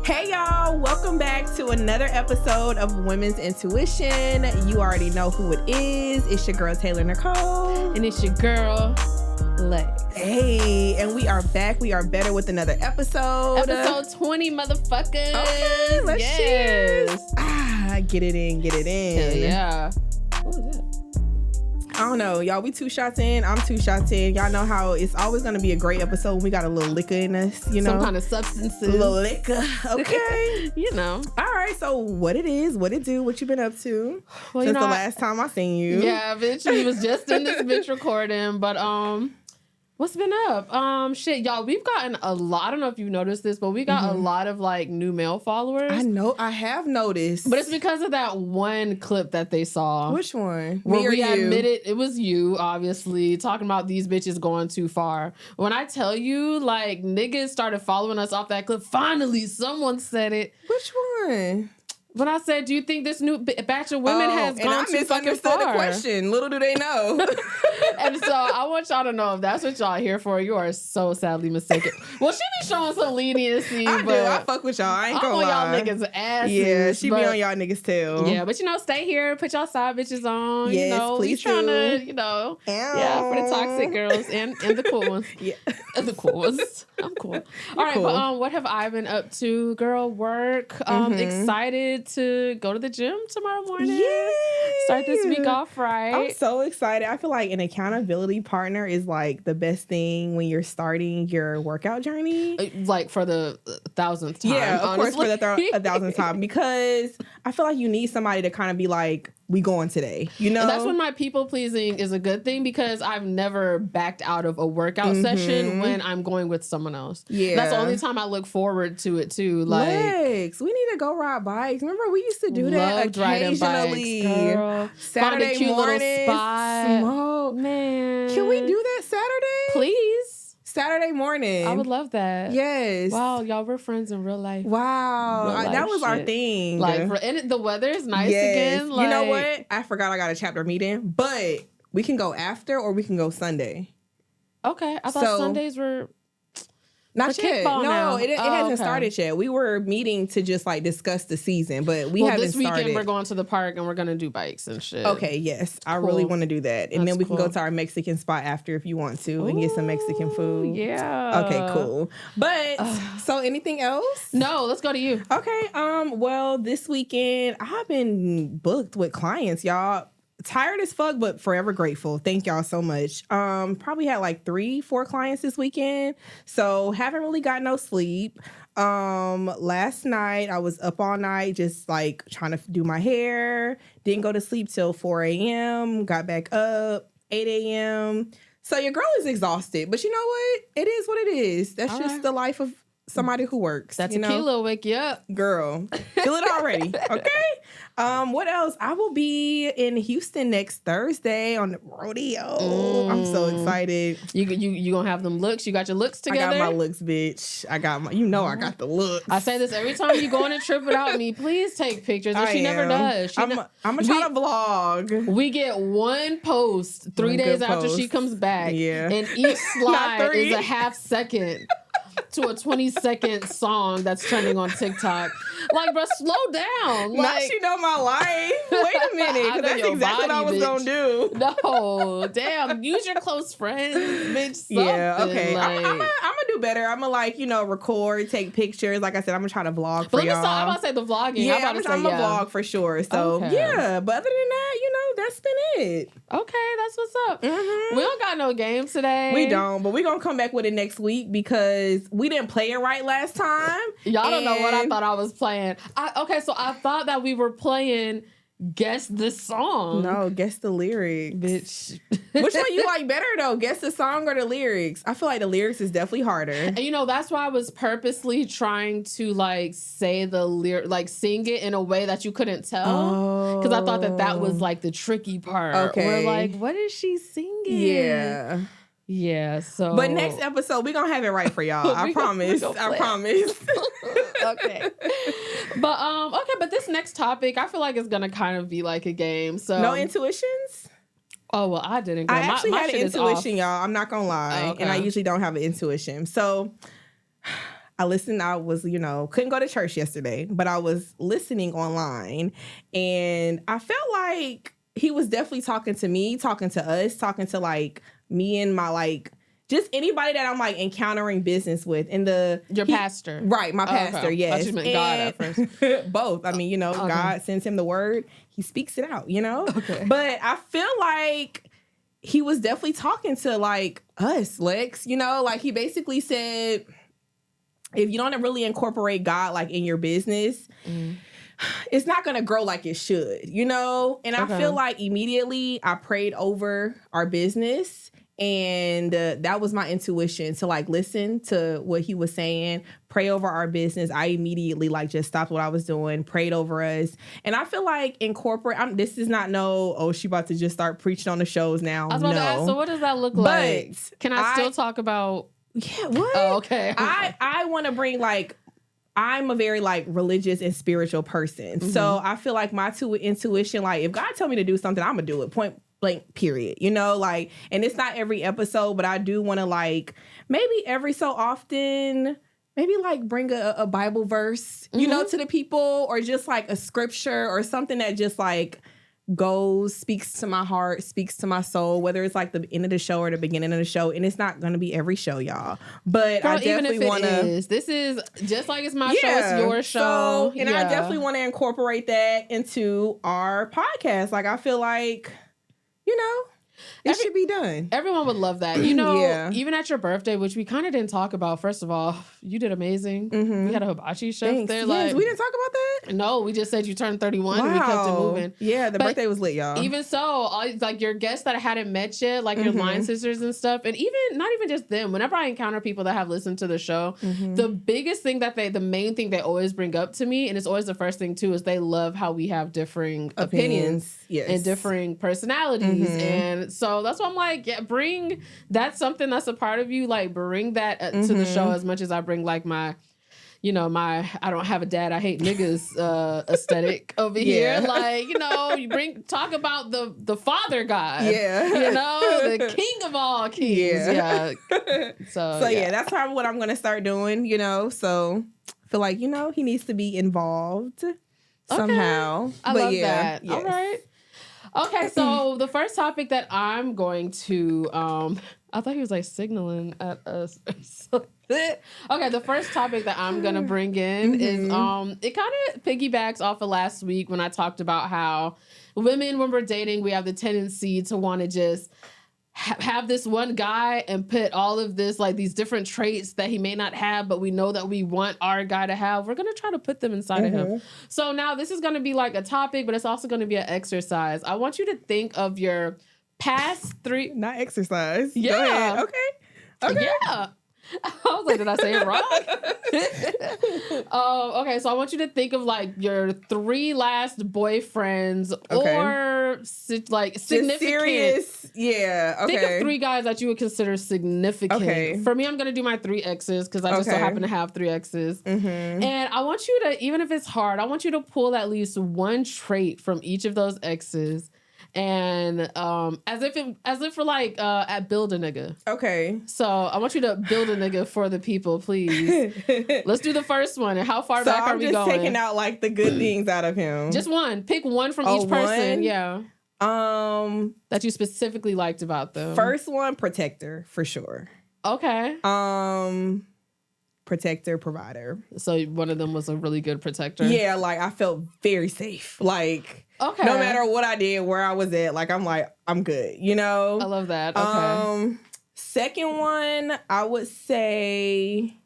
Hey y'all, welcome back to another episode of Women's Intuition. You already know who it is. It's your girl Taylor Nicole. And it's your girl Lex. Hey, and we are back. We are better with another episode. Episode 20, motherfuckers. Okay, let's cheers. Get it in. Hell yeah. What was that? I don't know, y'all. We 2 shots in. I'm 2 shots in. Y'all know how it's always going to be a great episode when we got a little liquor in us, you know? Some kind of substances. A little liquor. Okay. You know. All right. So what it is, what it do, what you been up to Well, since the last time I seen you? Yeah, bitch. We was just in this bitch recording. But what's been up? Shit, y'all, we've gotten a lot. I don't know if you've noticed this, but we got a lot of like new male followers. I know. I have noticed. But it's because of that one clip that they saw. Which one? Where we you? admitted it was you, obviously, talking about these bitches going too far. When I tell you, like, niggas started following us off that clip, finally, someone said it. Which one? When I said, do you think this new batch of women has gone too fucking misunderstood far? the question. Little do they know. And so I want y'all to know if that's what y'all here for, you are so sadly mistaken. Well, she be showing some leniency, I but do. I fuck with y'all. I ain't gonna on lie. y'all niggas' asses. Yeah, she be but- on y'all niggas too. Yeah, but stay here, put y'all side bitches on. Yes, you know, please we trying do. to, Ow. yeah, for the toxic girls and the cool ones. Yeah. The cool ones. I'm cool. All right, cool. but what have I been up to? Girl, work. Excited to go to the gym tomorrow morning. Yay. Start this week off right. I'm so excited. I feel like an accountability partner is like the best thing when you're starting your workout journey. Like for the 1,000th time. Yeah, of honestly. course, for the 1,000th time, because I feel like you need somebody to kind of be like, we going today, you know? And that's when my people pleasing is a good thing, because I've never backed out of a workout session when I'm going with someone else. Yeah. That's the only time I look forward to it too. Like, Lex, we need to go ride bikes. Remember, we used to do that loved riding occasionally. bikes, girl. Saturday Found a cute mornings, little spot. smoke. Man. Can we do that Saturday? Please. Saturday morning. I would love that. Yes. Wow, y'all were friends in real life. Wow. Real life That was our shit. thing. Like, and the weather is nice Yes. again. Like, You know what? I forgot I got a chapter meeting, but we can go after or we can go Sunday. Okay, I thought So- Sundays were Not For yet. kickball No, now. it Oh, hasn't okay. started yet. We were meeting to just like discuss the season, but we well, haven't this weekend started. we're going to the park and we're going to do bikes and shit. Okay, yes. I Cool. really want to do that. And then That's we can go cool. to our Mexican spot after if you want to and get some Mexican food. Yeah. Okay, cool. But so anything else? No, let's go to you. Okay. Well, this weekend I've been booked with clients, y'all. Tired as fuck, but forever grateful. Thank y'all so much. Probably had like 3-4 clients this weekend. So haven't really got no sleep. Last night I was up all night just like trying to do my hair. Didn't go to sleep till 4 a.m. Got back up 8 a.m. So your girl is exhausted, but you know what? It is what it is. That's All just right. the life of somebody who works. That you know? tequila will wake you up. Girl, feel it already. Okay. What else? I will be in Houston next Thursday on the rodeo. I'm so excited. You gonna have them looks? You got your looks together? I got my looks, bitch. I got the looks. I say this every time you go on a trip without me. Please take pictures. And she never does. I'm gonna try to vlog. We get one post 3 One days good after she post. comes back. Yeah. And each slide 3. is a half second to a 20-second song that's trending on TikTok. Like, bro, slow down. Now Like, she know my life. Wait a minute, I because know that's your exactly what I body, was bitch. gonna do. no, damn. Use your close friends, bitch. Something. Yeah, okay. I'm Like, gonna do better. I'm gonna record, take pictures. Like I said, I'm gonna try to vlog for but let me y'all. stop. I'm about to say the vlogging. Yeah, I'm about to say, I'm a vlog for sure. So Okay. yeah, but other than that, that's been it. Okay, that's what's up. Mhm. We don't got no games today. We don't, but we're gonna come back with it next week because we didn't play it right last time. Y'all don't know what I And- thought I was playing. So I thought that we were playing Guess This Song. No, guess the lyrics. Bitch. Which one you like better though? Guess the song or the lyrics? I feel like the lyrics is definitely harder. And that's why I was purposely trying to like say the lyric, like sing it in a way that you couldn't tell. Because I thought that was like the tricky part. Okay. We're like, what is she singing? Yeah. Yeah, so. But next episode, we're gonna have it right for y'all. I We gon- promise. we gon' I play it. promise. Okay. But but this next topic, I feel like it's gonna kind of be like a game. So No intuitions? Oh well, I didn't. Girl. I actually my had an shit is intuition, off. y'all. I'm not gonna lie, Okay. and I usually don't have an intuition. So I listened. I was, couldn't go to church yesterday, but I was listening online, and I felt like he was definitely talking to me, talking to us, talking to like me and my like just anybody that I'm like encountering business with. And Your pastor, right? My pastor, okay. yes. Thought you meant God at first. Both. I mean, Okay. God sends him the word, he speaks it out. Okay. But I feel like he was definitely talking to like us, Lex. Like he basically said, if you don't really incorporate God like in your business, it's not going to grow like it should, And I feel like immediately I prayed over our business, and that was my intuition to like listen to what he was saying, pray over our business. I immediately like just stopped what I was doing, prayed over us. And I feel like this is not she about to just start preaching on the shows now. I was about to ask, so what does that look like? Can I still talk about? Yeah, what? Oh, okay. I want to bring like, I'm a very like religious and spiritual person. So I feel like my intuition, like if God tell me to do something, I'm gonna do it. Point blank, period. Like, and it's not every episode, but I do want to like maybe every so often, maybe like bring a Bible verse, to the people, or just like a scripture or something that just like speaks to my heart, speaks to my soul, whether it's like the end of the show or the beginning of the show. And it's not going to be every show, y'all. But I definitely want to. This is just like it's my show, it's your show. And I definitely want to incorporate that into our podcast. Like, I feel like, it should be done. Everyone would love that. Even at your birthday, which we kind of didn't talk about. First of all, you did amazing. We had a hibachi chef there. Yes, like, we didn't talk about that? No, we just said you turned 31 and we kept it moving. Yeah, the birthday was lit, y'all. Even so, like your guests that I hadn't met yet, like your line sisters and stuff, and even not even just them. Whenever I encounter people that have listened to the show, the biggest thing the main thing they always bring up to me, and it's always the first thing too, is they love how we have differing opinions and differing personalities. And so that's why I'm like, that's something that's a part of you, like bring that to the show as much as I bring like my I don't have a dad, I hate niggas aesthetic over here. Like, you talk about the Father God. Yeah. The King of all kings. Yeah. So that's probably what I'm gonna start doing, So I feel like, he needs to be involved somehow. I love that. Yes. All right. Okay, so the first topic that I'm going to I thought he was like signaling at us. Okay, the first topic that I'm gonna bring in is it kind of piggybacks off of last week when I talked about how women, when we're dating, we have the tendency to want to just have this one guy and put all of this, like these different traits that he may not have, but we know that we want our guy to have. We're going to try to put them inside of him. So now this is going to be like a topic, but it's also going to be an exercise. I want you to think of your past 3... Not exercise. Yeah. Go ahead. Okay. Yeah. I was like, did I say it wrong? Okay, so I want you to think of like your 3 last boyfriends or like significant. Serious. Yeah. Okay. Think of 3 guys that you would consider significant. Okay. For me, I'm gonna do my 3 exes because I just so happen to have 3 exes. And I want you to, even if it's hard, I want you to pull at least one trait from each of those exes. And as if for like at build a nigga. Okay. So I want you to build a nigga for the people, please. Let's do the first one. And how far back are we going? So I'm just taking out like the good things out of him. Just one. Pick one from each person. One? Yeah. That you specifically liked about them. First one, protector for sure. Okay. Protector, provider. So one of them was a really good protector. Yeah, like I felt very safe. Like. Okay. No matter what I did, where I was at, like I'm good, I love that. Okay. Second one, I would say,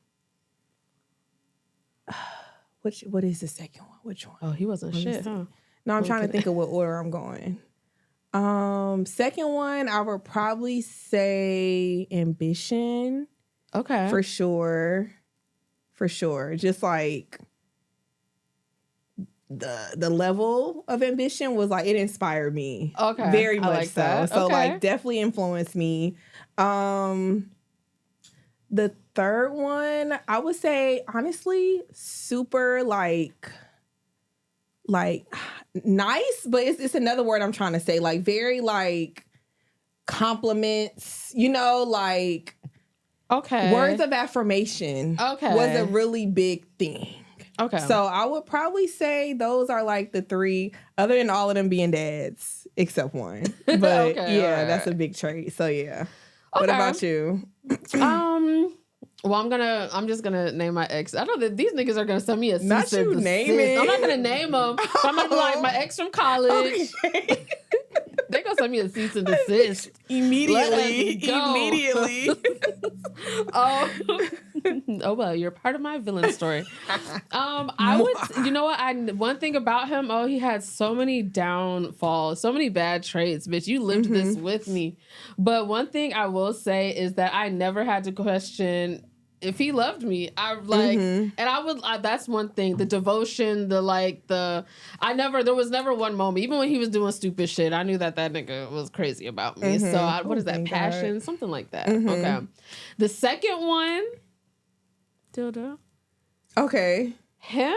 what is the second one? Which one? Oh, he wasn't shit, huh? No, I'm trying to think of what order I'm going. Second one, I would probably say ambition. Okay. For sure. Just like the level of ambition was like, it inspired me. Okay. Very much like so. That. So okay. like definitely influenced me. The third one, I would say honestly, super like like nice, but it's another word I'm trying to say. Like very like compliments, you know, like Okay. words of affirmation. Okay. Was a really big thing. Okay. So I would probably say those are like the three, other than all of them being dads, except one. But Okay, yeah, alright. that's a big trait. So yeah. What Okay. about you? Well, I'm just gonna name my ex. I know that these niggas are gonna send me a cease Not you and naming. desist. I'm not gonna name them. But I'm gonna be like my ex from college. Okay. They gonna send me a cease and desist. Immediately. Let us go. Immediately. Oh well, you're part of my villain story. I would, you know what? One thing about him. Oh, he had so many downfalls, so many bad traits. Bitch, you lived this with me. But one thing I will say is that I never had to question if he loved me. I like, and I would. That's one thing. The devotion, there was never one moment, even when he was doing stupid shit, I knew that nigga was crazy about me. So what is that? Passion, God. something like that. Okay. The second one. Dildo. Okay. Him?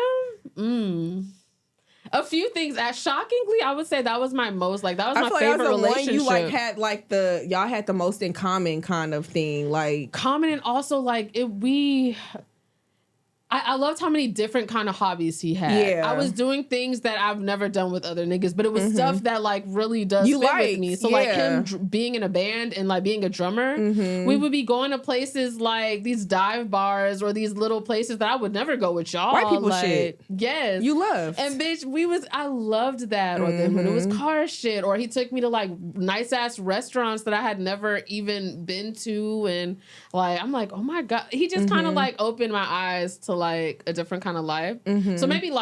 A few things. Shockingly, I would say that was my most, like, that was my favorite that was the relationship. one you like had like y'all had the most in common kind of thing. Like Common, and also like I loved how many different kind of hobbies he had. Yeah. I was doing things that I've never done with other niggas, but it was stuff that like really does fit with me. So like him being in a band and like being a drummer, we would be going to places like these dive bars or these little places that I would never go with y'all. White people like, shit. Yes. You loved. And bitch, I loved that. Or then when it was car shit, or he took me to like nice ass restaurants that I had never even been to. And like, I'm like, oh my God. He just kind of like opened my eyes to like a different kind of life. So maybe his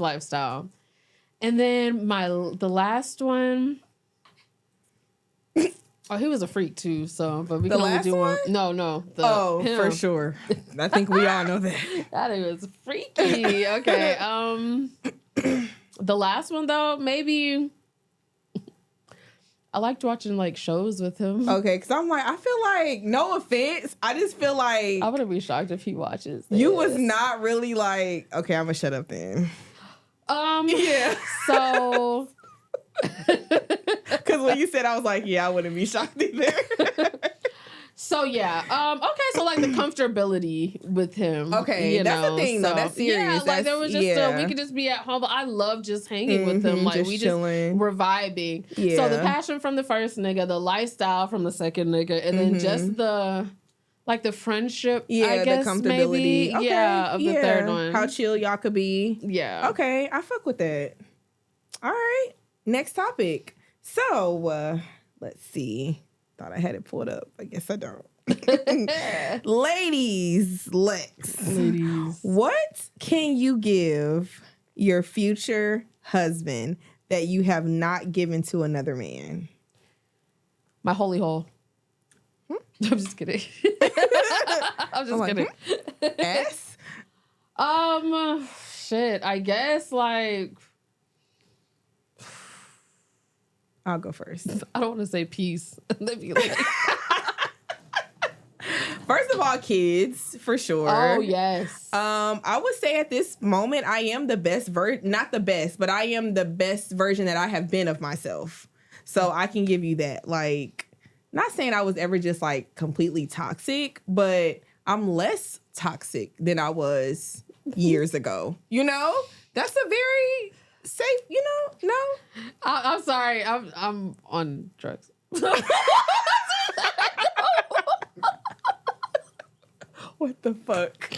lifestyle. And then the last one, oh, he was a freak too. So, but we can only do one. No. Him. For sure. I think we all know that. That was freaky. Okay. The last one though, maybe I liked watching like shows with him. Okay, because I'm like, I feel like, no offense, I just feel like I wouldn't be shocked if he watches this. you was not really like, okay, I'm gonna shut up then. Yeah. So because when you said, I was like, yeah, I wouldn't be shocked either. So yeah, okay. So like the comfortability with him. Okay, that's the thing though. That's serious. Yeah, like there was just we could just be at home. But I love just hanging with him. Like we chilling. we're vibing. Yeah. So the passion from the first nigga, the lifestyle from the second nigga, and then just the friendship. Yeah, I guess, the comfortability. Maybe, Okay, yeah, of the third one. How chill y'all could be. Yeah. Okay, I fuck with that. All right, next topic. So let's see. Thought I had it pulled up. I guess I don't. Ladies, what can you give your future husband that you have not given to another man? My holy hole. I'm just kidding. I'm just kidding. Ass? Shit. I guess like. I'll go first. I don't want to say peace. They'd be like, first of all, kids, for sure. oh yes. I would say at this moment, I am the best not the best, but I am the best version that I have been of myself. So I can give you that. Like, not saying I was ever just like completely toxic, but I'm less toxic than I was years ago. You know, that's a very safe, you know, no. I'm sorry. I'm on drugs. What the fuck?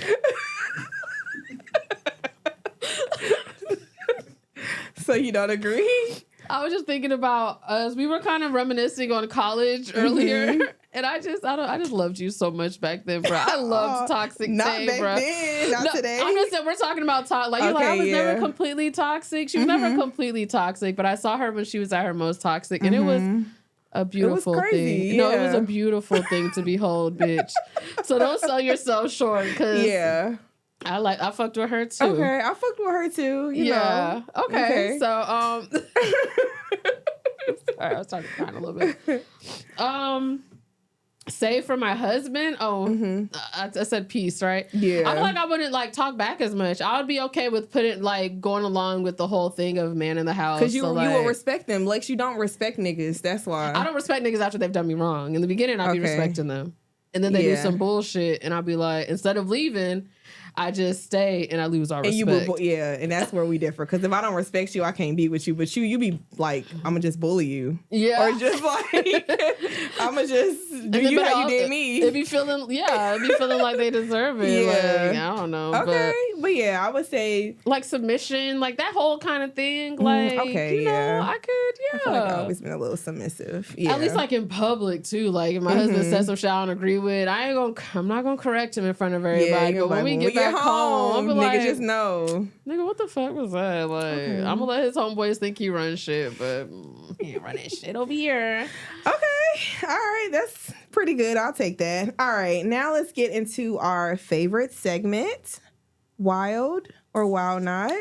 So you don't agree? I was just thinking about us. We were kind of reminiscing on college earlier, and I just loved you so much back then, bro. I loved toxic. Not Tay, back bro. then, not today. I'm just saying we're talking about like you're like I was never completely toxic. She was never completely toxic, but I saw her when she was at her most toxic, and it was a beautiful crazy, thing. No, it was a beautiful thing to behold, bitch. So don't sell yourself short, because I fucked with her too. Okay, I fucked with her too. You know. Okay. So sorry, I was starting to cry a little bit. say for my husband, I said peace, right? Yeah. I feel like I wouldn't like talk back as much. I would be okay with putting like going along with the whole thing of man in the house. Because you So, will respect them. Lex, you don't respect niggas. That's why. I don't respect niggas after they've done me wrong. In the beginning, I'll be respecting them. And then they do some bullshit, and I'll be like, instead of leaving, I just stay and I lose our respect. And that's where we differ. Because if I don't respect you, I can't be with you. But you be like, I'm gonna just bully you. Yeah. Or just like, I'm gonna just do you how you did me. It'd be feeling like they deserve it. Yeah. Like, I don't know. Okay. But yeah, I would say like submission, like that whole kind of thing. Like, you know, I could, I feel like I've always been a little submissive. Yeah. At least like in public too. Like if my husband says some shit I don't agree with, I'm not gonna correct him in front of everybody. But when we get back home, I'll be like, just know. Nigga, what the fuck was that? Like, I'm gonna let his homeboys think he runs shit, but he ain't running shit over here. Okay. All right. That's pretty good. I'll take that. All right. Now let's get into our favorite segment. Wild or wild not?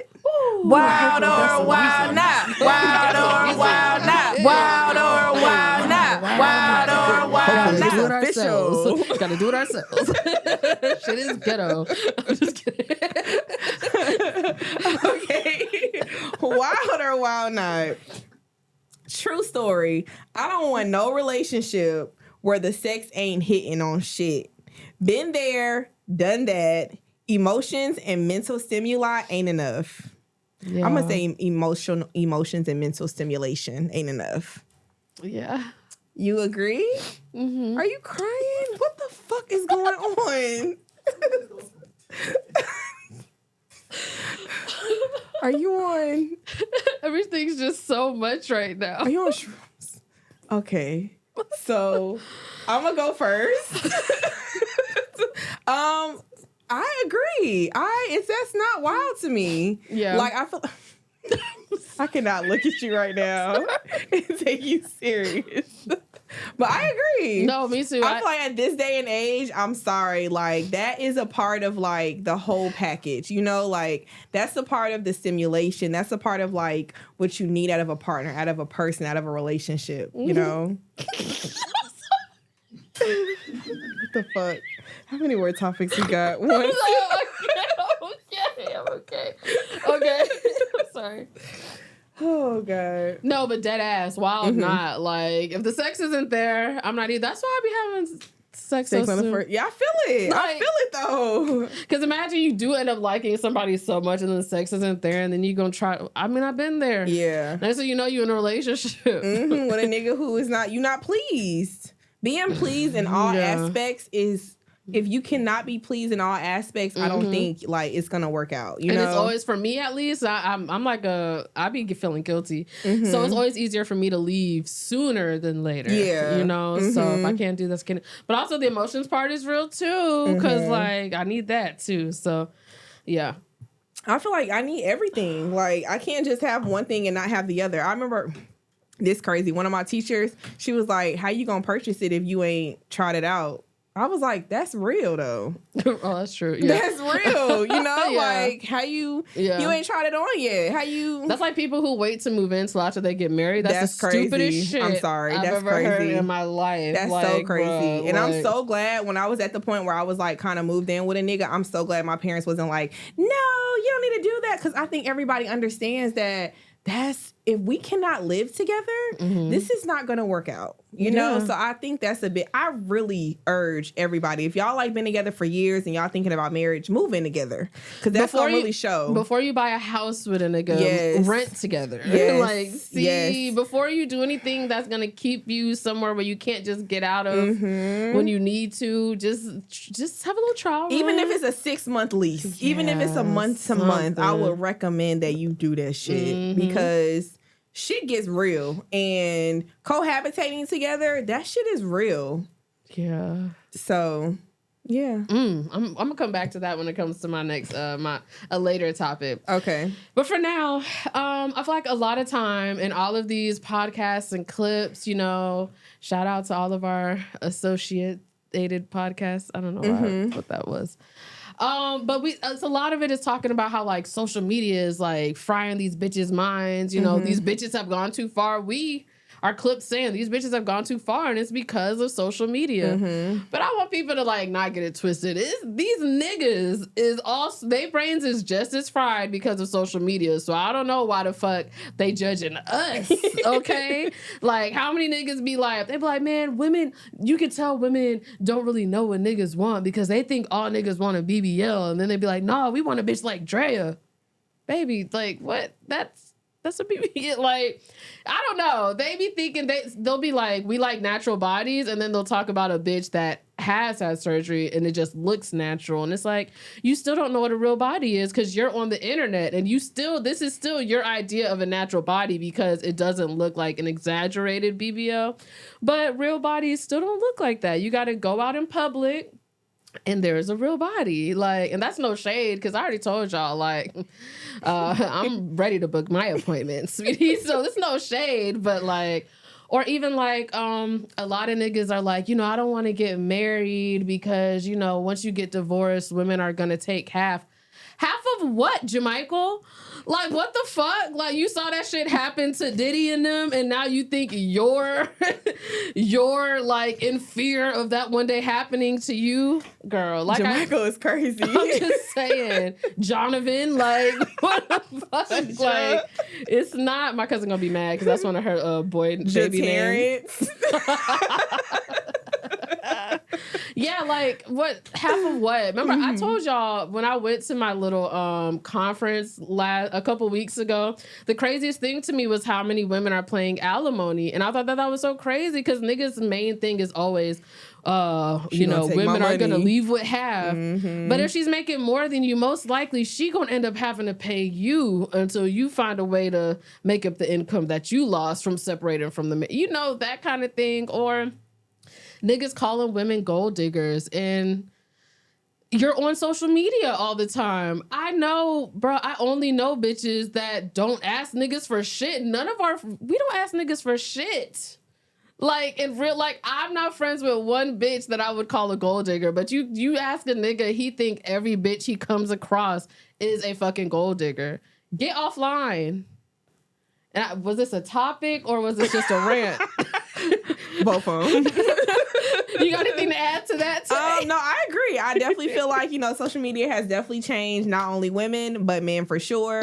Wild or wild not. Wild or wild not. Wild or wild not. Wild or wild not. Do it ourselves. Gotta do it ourselves. Shit is ghetto. I'm just kidding. Okay. Wild or wild not? True story. I don't want no relationship where the sex ain't hitting on shit. Been there, done that. Emotions and mental stimuli ain't enough. Yeah. I'm gonna say emotions and mental stimulation ain't enough. Yeah. You agree? Mm-hmm. Are you crying? What the fuck is going on? Are you on? Everything's just so much right now. Are you on shrooms? Okay. So I'm gonna go first. I agree. That's not wild to me. Yeah. Like I feel I cannot look at you right now and take you serious. But I agree. No, me too. I feel like at this day and age, I'm sorry, like that is a part of like the whole package. You know, like that's a part of the stimulation. That's a part of like what you need out of a partner, out of a person, out of a relationship. You know. What the fuck? How many word topics we got? One. I'm okay. Okay. I'm sorry. Oh God. No, but dead ass. Wild not. Like if the sex isn't there, I'm not either. That's why I be having sex so on the first. Yeah, I feel it. I feel it though. Because imagine you do end up liking somebody so much and then the sex isn't there and then you gonna try. I mean, I've been there. Yeah. Next thing you know, you in a relationship. With a nigga who is not, you not pleased. Being pleased in all aspects is, if you cannot be pleased in all aspects, I don't think like it's gonna work out. You know, it's always, for me at least, I'm like I be feeling guilty, so it's always easier for me to leave sooner than later. Yeah, you know. So if I can't do this, but also the emotions part is real too, because like I need that too. So yeah, I feel like I need everything. Like I can't just have one thing and not have the other. I remember. This crazy. One of my teachers, she was like, how you gonna purchase it if you ain't tried it out? I was like, that's real though. Oh, that's true. Yeah. That's real. You know, like how you ain't tried it on yet. How you? That's like people who wait to move in till after they get married. That's the crazy. Stupidest shit. I'm sorry. I've ever heard in my life. That's like, so crazy. And I'm so glad when I was at the point where I was like kind of moved in with a nigga. I'm so glad my parents wasn't like, no, you don't need to do that, because I think everybody understands that. If we cannot live together, this is not going to work out, you know? So I think that's I really urge everybody, if y'all like been together for years and y'all thinking about marriage, move in together, because that's going to really show. Before you buy a house with a nigga, rent together. Like, before you do anything that's going to keep you somewhere where you can't just get out of when you need to, just have a little trial. Even if it's a 6-month lease, even if it's a month to month, I would recommend that you do that shit, because shit gets real, and cohabitating together, that shit is real. Yeah. So, yeah. I'm gonna come back to that when it comes to my next a later topic. Okay. But for now, I feel like a lot of time in all of these podcasts and clips, you know, shout out to all of our associated podcasts. I don't know what that was. But it's a lot of it is talking about how like social media is like frying these bitches' minds. You know, these bitches have gone too far. We are clips saying these bitches have gone too far, and it's because of social media. But I want people to like not get it twisted. These niggas is also, their brains is just as fried because of social media. So I don't know why the fuck they judging us. Okay, like how many niggas be like, they be like, man, women, you can tell women don't really know what niggas want because they think all niggas want a BBL, and then they be like, no, we want a bitch like Drea. Baby, like what? That's a BBL. Like, I don't know. They be thinking they'll be like, we like natural bodies, and then they'll talk about a bitch that has had surgery and it just looks natural. And it's like, you still don't know what a real body is because you're on the internet, and this is still your idea of a natural body because it doesn't look like an exaggerated BBL. But real bodies still don't look like that. You got to go out in public and there's a real body. Like, and that's no shade because I already told y'all, like, I'm ready to book my appointments, sweetie. So it's no shade, but like, or even like, a lot of niggas are like, you know, I don't want to get married because, you know, once you get divorced, women are going to take half. Half of what, Jamichael? Like, what the fuck? Like, you saw that shit happen to Diddy and them, and now you think you're like in fear of that one day happening to you? Girl, like Jamichael is crazy. I'm just saying, Jonathan, like, what the fuck? Like, it's not, my cousin gonna be mad because that's one of her baby names. Yeah, like what? Half of what? Remember, I told y'all when I went to my little conference a couple weeks ago, the craziest thing to me was how many women are playing alimony, and I thought that was so crazy because niggas' main thing is always, you know, women are gonna leave with half. But if she's making more than you, most likely she gonna end up having to pay you until you find a way to make up the income that you lost from separating from the, you know, that kind of thing. Or niggas calling women gold diggers, and you're on social media all the time. I know, bro, I only know bitches that don't ask niggas for shit. We don't ask niggas for shit. Like, in real, like, I'm not friends with one bitch that I would call a gold digger, but you ask a nigga, he think every bitch he comes across is a fucking gold digger. Get offline. And was this a topic or was this just a rant? Both of them. You got anything to add to that today? No, I agree. I definitely feel like, you know, social media has definitely changed not only women, but men for sure.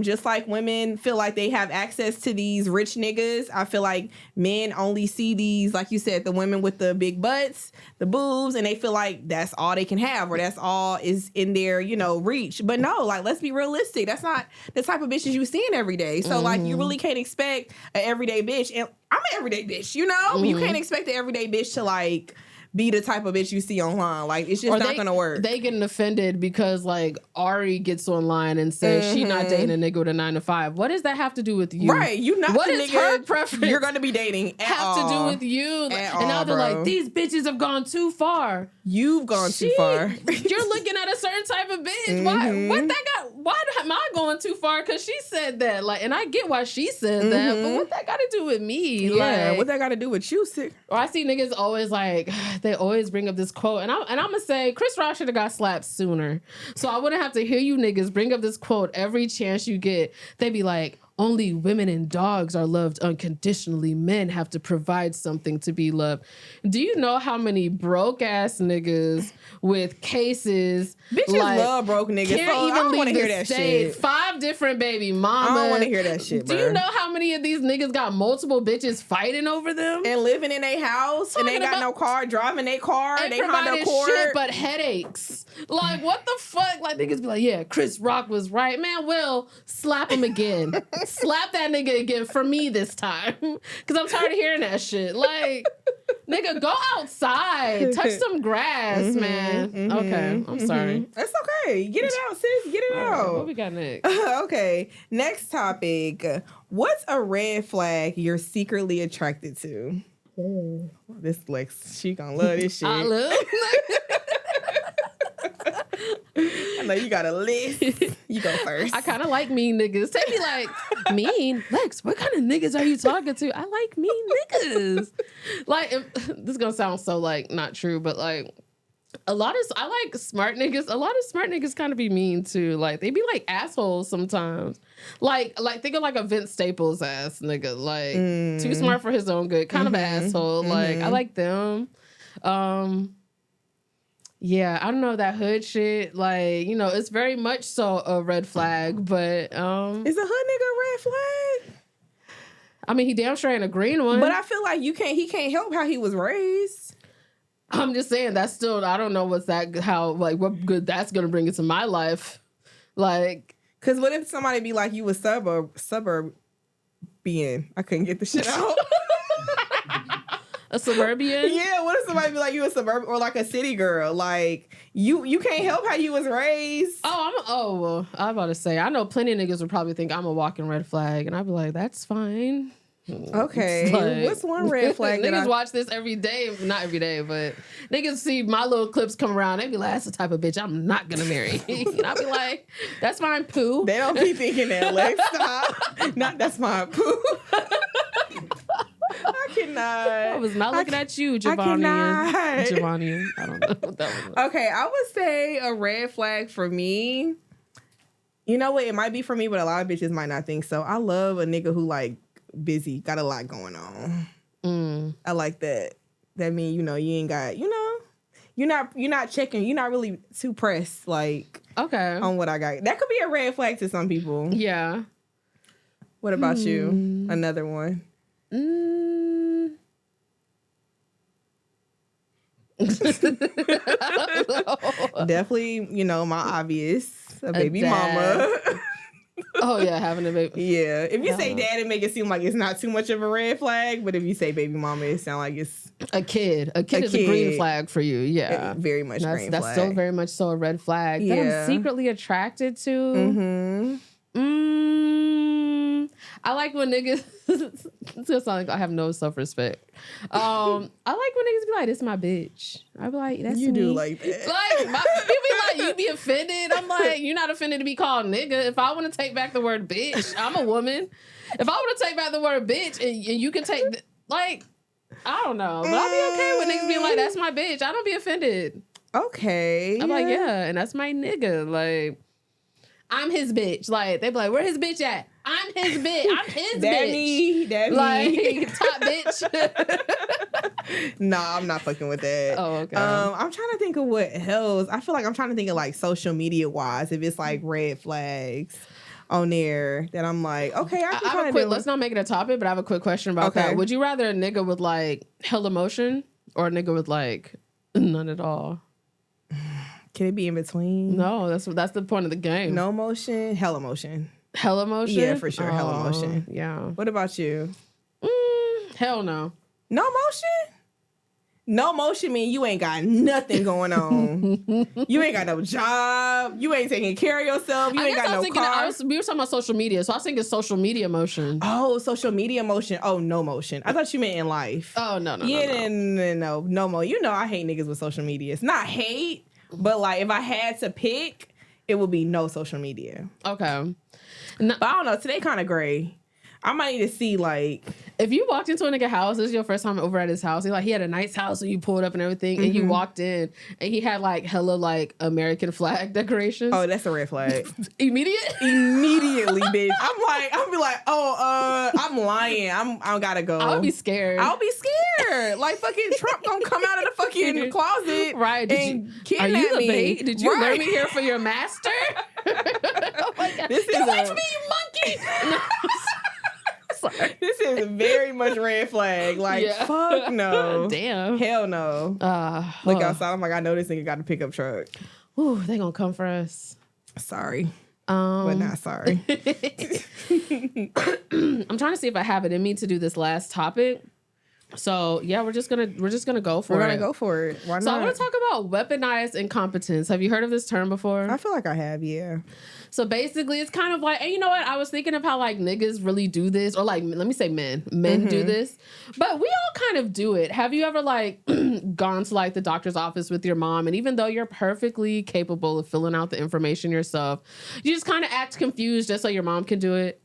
Just like women feel like they have access to these rich niggas, I feel like men only see these, like you said, the women with the big butts, the boobs, and they feel like that's all they can have or that's all is in their, you know, reach. But no, like, let's be realistic. That's not the type of bitches you seeing every day. So, like, you really can't expect an everyday bitch. And I'm an everyday bitch, you know? You can't expect an everyday bitch to, like, be the type of bitch you see online. Like, it's just not gonna work. They getting offended because, like, Ari gets online and says she not dating a nigga with a 9-to-5. What does that have to do with you? Right, you not what the is nigga her preference you're gonna be dating at all. Have to do with you. And now they're like, these bitches have gone too far. You've gone too far. You're looking at a certain type of bitch. Why am I going too far? Because she said that. Like, and I get why she said that, but what that got to do with me? Yeah, like, what that got to do with you, sick? Or I see niggas always like, they always bring up this quote, and I'm gonna say Chris Rock should have got slapped sooner, so I wouldn't have to hear you niggas bring up this quote every chance you get. They be like, only women and dogs are loved unconditionally. Men have to provide something to be loved. Do you know how many broke ass niggas with cases? Bitches love broke niggas. Can't so even I don't want to hear leave the that state. shit. 5 different baby mamas. I don't want to hear that shit, bro. Do you know how many of these niggas got multiple bitches fighting over them? And living in a house, and they got no car, driving their car, and they Honda Accord. Shit but headaches. Like, what the fuck? Like, niggas be like, yeah, Chris Rock was right. Man, Will, slap him again. Slap that nigga again for me this time. Because I'm tired of hearing that shit. Like, nigga, go outside. Touch some grass, man. Okay, I'm sorry. That's okay. Get it out, sis. Get it out. What we got next? Okay, next topic. What's a red flag you're secretly attracted to? This Lex, she gonna love this shit. I love I know you got a list. You go first. I kind of like mean niggas. They be like, mean? Lex, what kind of niggas are you talking to? I like mean niggas. Like, this is gonna sound so, like, not true, but, like, I like smart niggas. A lot of smart niggas kind of be mean too. Like they be like assholes sometimes. Like think of like a Vince Staples ass nigga. Like too smart for his own good. Kind of an asshole. Like I like them. Yeah, I don't know that hood shit. Like, you know, it's very much so a red flag, but Is a hood nigga a red flag? I mean, he damn sure ain't a green one. But I feel like he can't help how he was raised. I'm just saying that's still, I don't know what good that's gonna bring into my life. Like, cause what if somebody be like, you was suburban? I couldn't get the shit out. a suburban? Yeah, what if somebody be like, you a suburban or like a city girl? Like you can't help how you was raised. Well, I'm about to say, I know plenty of niggas would probably think I'm a walking red flag, and I'd be like, that's fine. Okay, like, what's one red flag? Niggas watch this every day, not every day, but niggas see my little clips come around. They be like, "That's the type of bitch I'm not gonna marry." And I be like, "That's fine, poo." They don't be thinking that. Like, stop. Not that's fine, poo. I cannot. I was not looking at you, Giovanni. Giovanni. I don't know what that was. Okay, I would say a red flag for me. You know what? It might be for me, but a lot of bitches might not think so. I love a nigga who like busy, got a lot going on. I like that. That means, you know, you ain't got, you know, you're not checking, you're not really too pressed like on what I got. That could be a red flag to some people. Yeah. What about you? Another one. Definitely, you know, my obvious, a baby mama. Oh yeah, having a baby. Yeah, if you say dad, it make it seem like it's not too much of a red flag. But if you say baby mama, it sound like it's a kid. A kid is a green flag for you. Yeah, very much green flag. That's still very much so a red flag. Yeah, that I'm secretly attracted to. I like when niggas. It's gonna sound like I have no self-respect. I like when niggas be like, "This is my bitch." I be like, "That's you me." do like that. Like people be like, "You be offended." I'm like, "You're not offended to be called nigga." If I want to take back the word bitch, I'm a woman. If I want to take back the word bitch, and you can take like, I don't know, but I'll be okay with niggas being like, "That's my bitch." I don't be offended. Okay, I'm like, yeah, and that's my nigga. Like, I'm his bitch. Like, they be like, where his bitch at? I'm his bitch. I'm his bitch. That me. Top bitch. Nah, I'm not fucking with that. Oh, okay. I'm trying to think of what else. I feel like I'm trying to think of like social media wise, if it's like red flags on there that I'm like, okay, I have a quick, let's not make it a topic, but I have a quick question about that. Would you rather a nigga with like hell emotion or a nigga with like none at all? Can it be in between? No, that's the point of the game. No emotion, hell emotion. Hell emotion? Yeah, for sure. Hell emotion. Yeah. What about you? Hell no. No motion? No motion mean you ain't got nothing going on. You ain't got no job. You ain't taking care of yourself. You ain't got no car. We were talking about social media, so I was thinking social media motion. Oh, social media motion. Oh, no motion. I thought you meant in life. Oh, no. No more. You know I hate niggas with social media. It's not hate, but like if I had to pick, it would be no social media. Okay. But I don't know. Today kind of gray. I might need to see like if you walked into a nigga house, this is your first time over at his house. He had a nice house, so you pulled up and everything, and you walked in, and he had like hella like American flag decorations. Oh, that's a red flag. Immediately, bitch. I'll be like, I'm lying. I gotta go. I'll be scared. Like fucking Trump gonna come out of the fucking closet, right? Kidnap are you the me. bait? Did you learn me here for your master? Oh my god! This is me, you monkey. No. Sorry. This is very much red flag. Like, fuck no. Damn. Hell no. Look outside. I'm like, I know this nigga got a pickup truck. Ooh, they gonna come for us. Sorry. But not sorry. I'm trying to see if I have it in me to do this last topic. So yeah, we're just gonna go for it. We're gonna go for it. Why not? So I want to talk about weaponized incompetence. Have you heard of this term before? I feel like I have, yeah. So basically, it's kind of like, and you know what? I was thinking of how like niggas really do this, or like let me say men do this, but we all kind of do it. Have you ever like gone to like the doctor's office with your mom, and even though you're perfectly capable of filling out the information yourself, you just kind of act confused just so your mom can do it?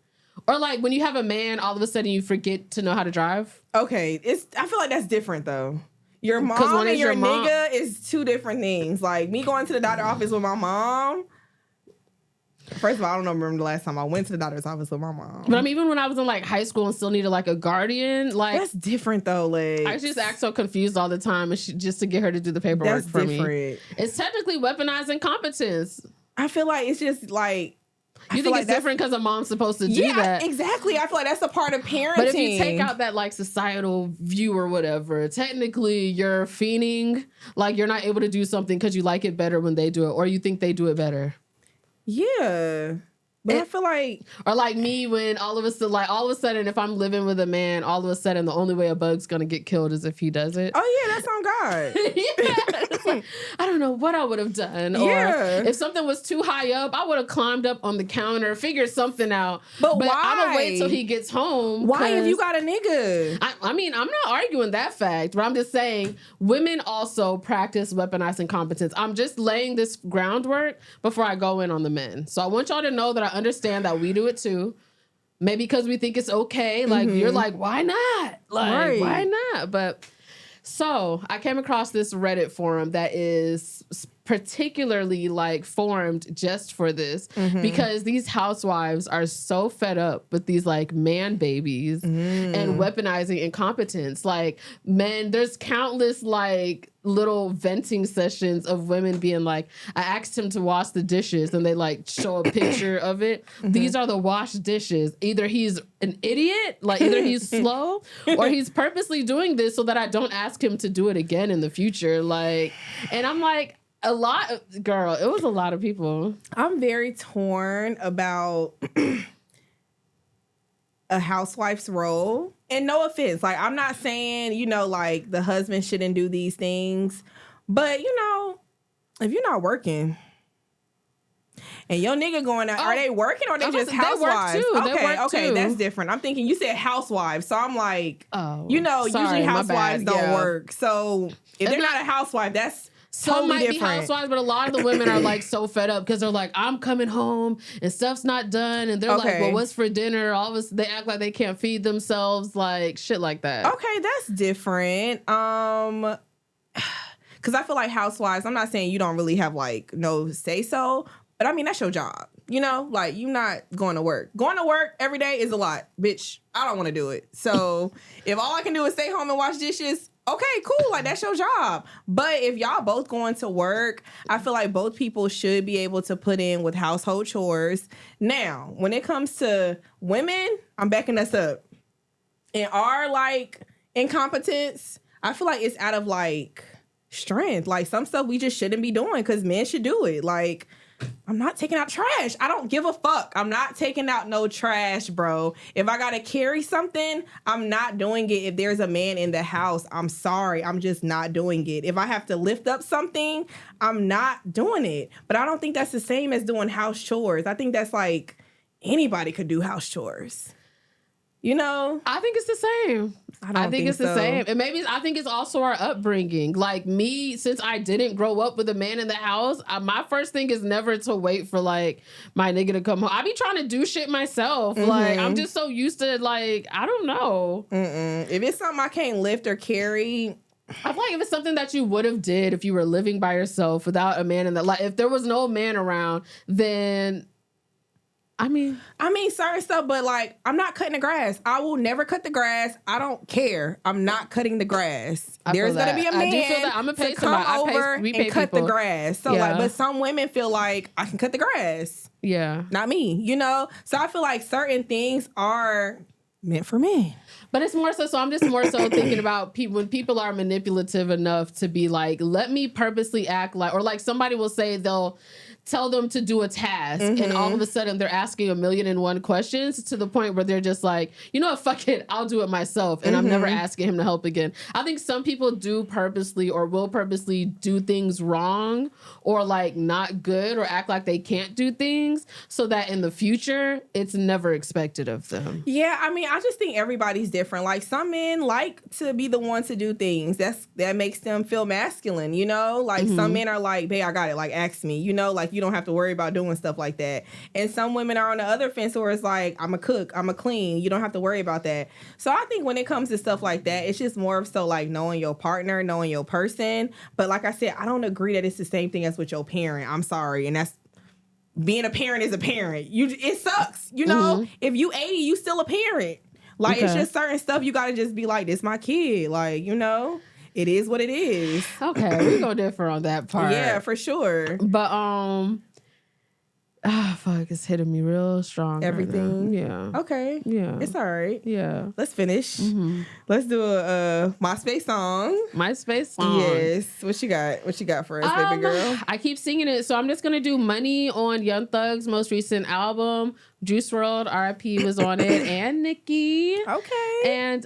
Or like when you have a man, all of a sudden you forget to know how to drive. Okay, I feel like that's different though. Your mom and your nigga is two different things. Like me going to the doctor's office with my mom. First of all, I don't remember the last time I went to the doctor's office with my mom. But I mean, even when I was in like high school and still needed like a guardian, like that's different though. Like I just act so confused all the time, and just to get her to do the paperwork for me. It's technically weaponized incompetence. I feel like it's just like you think it's different because a mom's supposed to do that. Exactly. I feel like that's a part of parenting. But if you take out that like societal view or whatever, technically you're fiending, like you're not able to do something because you like it better when they do it, or you think they do it better. Yeah. But I feel like, or like me, when all of a sudden, if I'm living with a man, all of a sudden the only way a bug's gonna get killed is if he does it. Oh yeah, that's on God. Yeah, like, I don't know what I would have done. Yeah. Or if something was too high up, I would have climbed up on the counter, figured something out. But why? I'm gonna wait till he gets home. Why, if you got a nigga? I mean, I'm not arguing that fact, but I'm just saying women also practice weaponized incompetence. I'm just laying this groundwork before I go in on the men. So I want y'all to know that I understand that we do it too. Maybe because we think it's okay. Like you're like, why not? Like, why not? But so I came across this Reddit forum that is particularly like formed just for this because these housewives are so fed up with these like man babies and weaponizing incompetence. Like men, there's countless like little venting sessions of women being like, I asked him to wash the dishes, and they like show a picture of it. These are the washed dishes. Either he's an idiot, like either he's slow, or he's purposely doing this so that I don't ask him to do it again in the future. Like, and I'm like, it was a lot of people. I'm very torn about a housewife's role. And no offense, like I'm not saying, like the husband shouldn't do these things, but if you're not working and your nigga going out, are they working or they just housewives? Okay, that's different. I'm thinking you said housewives, so I'm like, usually housewives don't work. So if they're not a housewife, that's some might be housewives, but a lot of the women are like so fed up because they're like, I'm coming home and stuff's not done, and they're like, well, what's for dinner? They act like they can't feed themselves, like shit like that. Okay, that's different. Because I feel like housewives, I'm not saying you don't really have like no say so, but I mean that's your job. Like you not going to work. Going to work every day is a lot, bitch. I don't want to do it. So if all I can do is stay home and wash dishes, okay, cool. Like that's your job. But if y'all both going to work, I feel like both people should be able to put in with household chores. Now, when it comes to women, I'm backing us up. In our like incompetence, I feel like it's out of like strength. Like some stuff we just shouldn't be doing because men should do it. Like I'm not taking out trash. I don't give a fuck. I'm not taking out no trash, bro. If I gotta carry something, I'm not doing it. If there's a man in the house, I'm sorry. I'm just not doing it. If I have to lift up something, I'm not doing it. But I don't think that's the same as doing house chores. I think that's like anybody could do house chores. I think it's the same. I think it's the same. And maybe I think it's also our upbringing. Like me, since I didn't grow up with a man in the house, my first thing is never to wait for like my nigga to come home. I be trying to do shit myself. Like I'm just so used to like, I don't know. If it's something I can't lift or carry, I feel like if it's something that you would have did if you were living by yourself without a man in the, like if there was no man around, then I mean, certain stuff, but like, I'm not cutting the grass. I will never cut the grass. I don't care. I'm not cutting the grass. There's gonna be a man I do feel that. I'm gonna pay to come over and cut the grass. So like, but some women feel like I can cut the grass. Yeah, not me. So I feel like certain things are meant for men. But it's more so I'm just more so thinking about people when people are manipulative enough to be like, let me purposely act like, or like somebody will say they'll tell them to do a task and all of a sudden they're asking 1,000,001 questions to the point where they're just like, you know what, fuck it, I'll do it myself and I'm never asking him to help again. I think some people do purposely or will purposely do things wrong or like not good or act like they can't do things so that in the future it's never expected of them. Yeah, I mean, I just think everybody's different. Like some men like to be the one to do things. That makes them feel masculine, Like some men are like, babe, I got it. Like ask me, like like you don't have to worry about doing stuff like that. And some women are on the other fence where it's like, I'm a cook, I'm a clean. You don't have to worry about that. So I think when it comes to stuff like that, it's just more of so like knowing your partner, knowing your person. But like I said, I don't agree that it's the same thing as with your parent. I'm sorry. And that's being a parent is a parent. It sucks. You know, if you 80, you still a parent. Like it's just certain stuff you gotta just be like, this my kid. Like, you know, it is what it is. Okay, we go differ on that part. Yeah, for sure. But fuck, it's hitting me real strong. Everything. Right now. Yeah. Okay. Yeah. It's all right. Yeah. Let's finish. Let's do a MySpace song. MySpace song. Yes. What you got? What you got for us, baby girl? I keep singing it, so I'm just gonna do Money on Young Thug's most recent album. Juice WRLD, R.I.P. was on it, and Nicki. Okay. And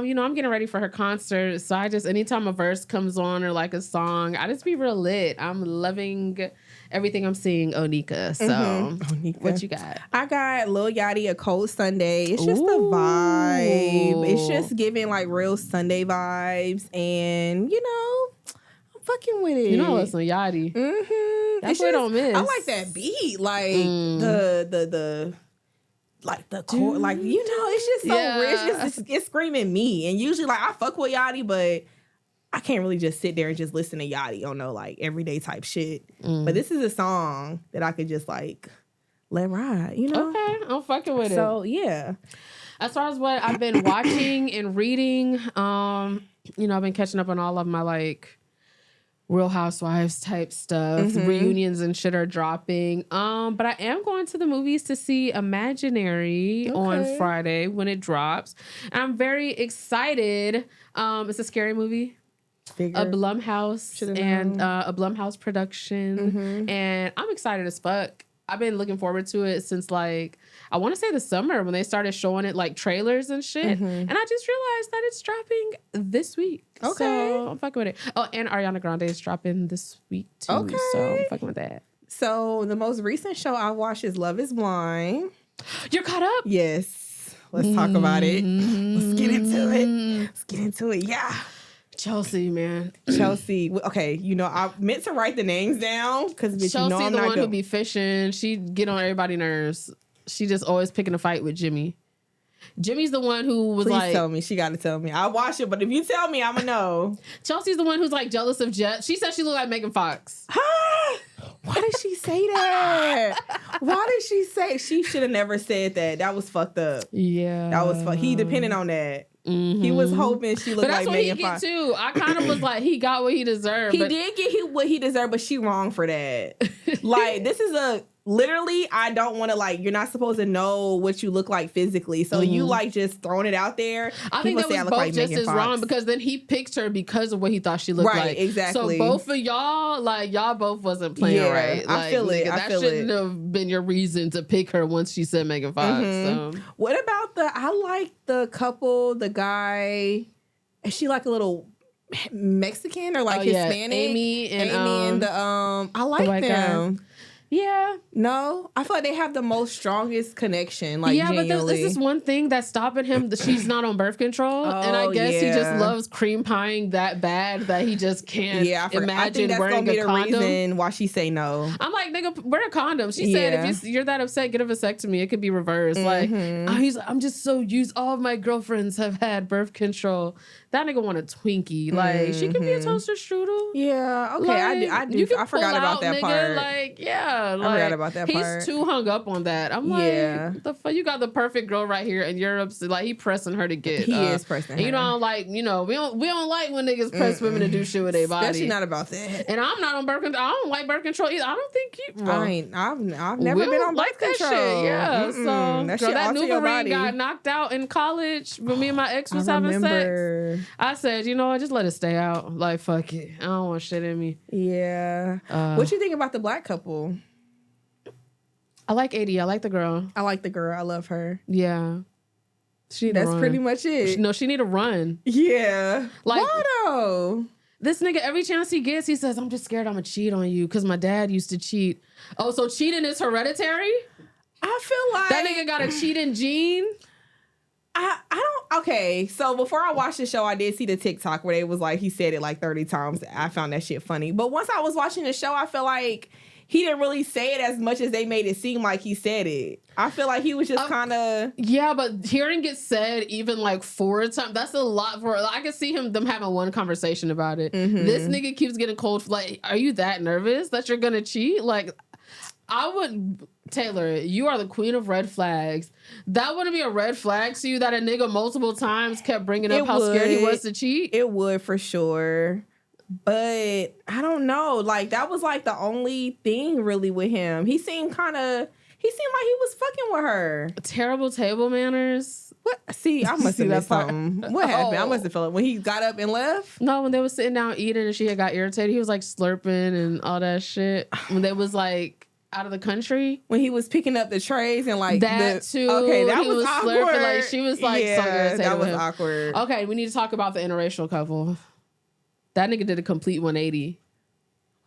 you know, I'm getting ready for her concert, so I just anytime a verse comes on or like a song, I just be real lit. I'm loving everything I'm seeing, Onika. So, Onika. What you got? I got Lil Yachty, A Cold Sunday. It's just a vibe. It's just giving like real Sunday vibes, and you know, I'm fucking with it. You know, it's Yachty. That boy don't miss. I like that beat, like the like the chord, like you know, it's just so rich. It's screaming me, and usually like I fuck with Yachty, but I can't really just sit there and just listen to Yachty on no like everyday type shit. But this is a song that I could just like let ride, you know? Okay, I'm fucking with it. So yeah. As far as what I've been watching and reading, you know, I've been catching up on all of my like Real Housewives type stuff. Reunions and shit are dropping. But I am going to the movies to see Imaginary on Friday when it drops. And I'm very excited. It's a scary movie. A Blumhouse and a Blumhouse production. And I'm excited as fuck. I've been looking forward to it since like I want to say the summer when they started showing it like trailers and shit. And I just realized that it's dropping this week. Okay. So I'm fucking with it. Oh, and Ariana Grande is dropping this week too. Okay. So I'm fucking with that. So the most recent show I watched is Love is Blind. You're caught up? Yes. Let's talk about it. Let's get into it. Let's get into it. Yeah. Chelsea, man. Chelsea. Okay, you know, I meant to write the names down because Chelsea, you know I'm the not one who be fishing. She get on everybody's nerves. She just always picking a fight with Jimmy. Jimmy's the one who was Please like, tell me. She got to tell me. I'll watch it, but if you tell me, I'm going to know. Chelsea's the one who's like jealous of Jet. She said she looked like Megan Fox. Why did she say that? Why did she say? She should have never said that. That was fucked up. Yeah. That was fucked. He depended on that. He was hoping she looked like Megan Fox. But that's what he get too. I kind of was like, he got what he deserved. He did get what he deserved, but she wrong for that. Like, this is literally, I don't want to like, you're not supposed to know what you look like physically. So you like just throwing it out there. I think that was both like just as wrong because then he picked her because of what he thought she looked like. Right, exactly. So both of y'all, like y'all both wasn't playing right. Like, I feel it. That shouldn't have been your reason to pick her once she said Megan Fox. So. What about I like the couple, the guy, is she like a little Mexican or like Hispanic? Amy and the I like them. Guy. Yeah. No, I feel like they have the most strongest connection. Like, yeah, but there's this one thing that's stopping him. She's not on birth control, and I guess he just loves cream pieing that bad that he just can't imagine I think that's wearing gonna be a the condom. Reason why she say no. I'm like, nigga, wear a condom. She said, if you're that upset, get a vasectomy. It could be reversed. Like, he's like, I'm just so used. All of my girlfriends have had birth control. That nigga want a Twinkie. Like, she can be a toaster strudel. Yeah, okay, like, I do. I forgot about that part. Like, yeah, like, I forgot about that part. He's too hung up on that. I'm like, the fuck, you got the perfect girl right here, and you're upset. Like, he pressing her to get. He is pressing her. You know, like, we don't like when niggas press women to do shit with their body. Especially not about that. And I'm not on birth control. I don't like birth control either. I don't think you. Well, I've never been on birth control. That shit, yeah. So that, girl, that NuvaRing got knocked out in college when me and my ex was having sex. I said, you know what, just let it stay out. Like, fuck it. I don't want shit in me. Yeah. What you think about the black couple? I like 80. I like the girl. I like the girl. I love her. Yeah. That's pretty much it. She need to run. Yeah. Like, why though? This nigga, every chance he gets, he says, I'm just scared I'm gonna cheat on you because my dad used to cheat. Oh, so cheating is hereditary? I feel like that nigga got a cheating gene? I don't. Okay, so before I watched the show, I did see the TikTok where they was like, he said it like 30 times. I found that shit funny. But once I was watching the show, I feel like he didn't really say it as much as they made it seem like he said it. I feel like he was just kind of... Yeah, but hearing it said even like 4 times, that's a lot for... I can see them having one conversation about it. Mm-hmm. This nigga keeps getting cold. Like, are you that nervous that you're gonna cheat? Like, I would... Taylor, you are the queen of red flags. That wouldn't be a red flag to you that a nigga multiple times kept bringing up how scared he was to cheat? It would, for sure. But I don't know. Like, that was like the only thing really with him. He seemed like he was fucking with her. Terrible table manners. What? See, I must have missed something. What happened? I must have felt it when he got up and left. No, when they was sitting down eating and she had got irritated, he was like slurping and all that shit. When they was like out of the country, when he was picking up the trays and like that too. Okay, that he was awkward. Slurping, like she was like so irritated. That was with him. awkward. Okay, we need to talk about the interracial couple. That nigga did a complete 180.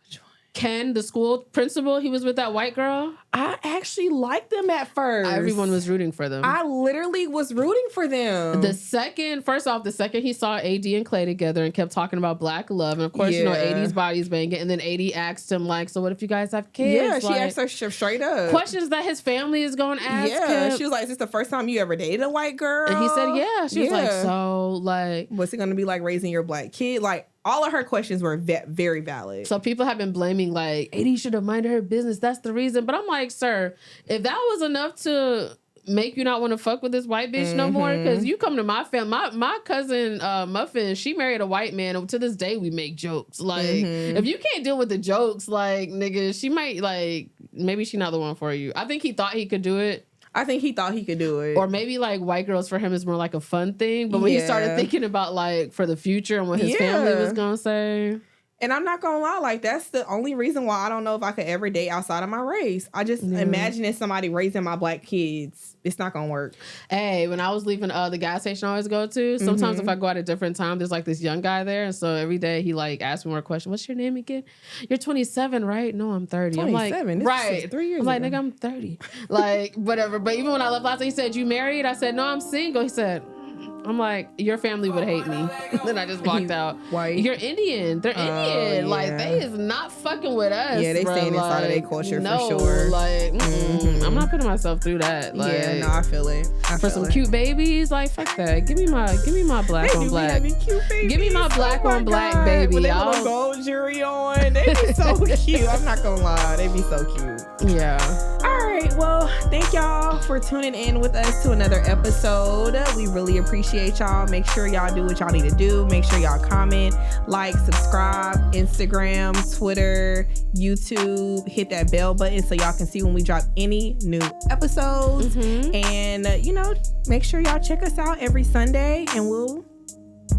Which one? Ken, the school principal, he was with that white girl. I actually liked them at first. Everyone was rooting for them. I literally was rooting for them. The second he saw AD and Clay together and kept talking about black love, and of course, AD's body's banging, and then AD asked him like, "So what if you guys have kids?" Yeah, she asked her straight up questions that his family is going to ask. Yeah, him. she was like, "Is this the first time you ever dated a white girl?" And he said, "Yeah." She was like, "So like, what's it going to be like raising your black kid?" Like, all of her questions were very valid. So people have been blaming like AD should have minded her business. That's the reason. But I'm like, sir, if that was enough to make you not want to fuck with this white bitch no more, because you come to my family, my cousin Muffin, she married a white man, and to this day we make jokes. Like, if you can't deal with the jokes, like, nigga, she might like, maybe she not the one for you. I think he thought he could do it. I think he thought he could do it. Or maybe like white girls for him is more like a fun thing. But when he started thinking about like for the future and what his family was gonna say. And I'm not gonna lie, like, that's the only reason why I don't know if I could ever date outside of my race. I just imagining somebody raising my black kids. It's not gonna work. Hey, when I was leaving the gas station I always go to, sometimes if I go at a different time, there's like this young guy there. And so every day he like asks me more questions. What's your name again? You're 27, right? No, I'm 30. 27? I'm like, right. 3 years I'm like, ago. nigga, I'm 30. Like, whatever. But even when I left last time, he said, you married? I said, no, I'm single. He said, I'm like, your family would hate me. Then I just walked out. White. You're Indian. They're Indian. Yeah. Like, they is not fucking with us. Yeah, they bro. staying inside of their culture for sure. Like, I'm not putting myself through that. Like, Yeah, no, I feel it. for some cute babies, like, fuck that. Give me my black on black. Give me my black on black baby. With their y'all. little gold jewelry on. They be so cute. I'm not gonna lie. They be so cute. Yeah. All right. Well, thank y'all for tuning in with us to another episode. We really appreciate y'all. Make sure y'all do what y'all need to do. Make sure y'all comment, like, subscribe, Instagram, Twitter, YouTube. Hit that bell button so y'all can see when we drop any new episodes. And, make sure y'all check us out every Sunday and we'll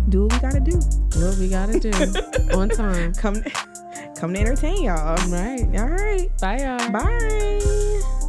do what we gotta do. What we gotta do on time. Come to entertain y'all. Right. All right. Bye, y'all. Bye.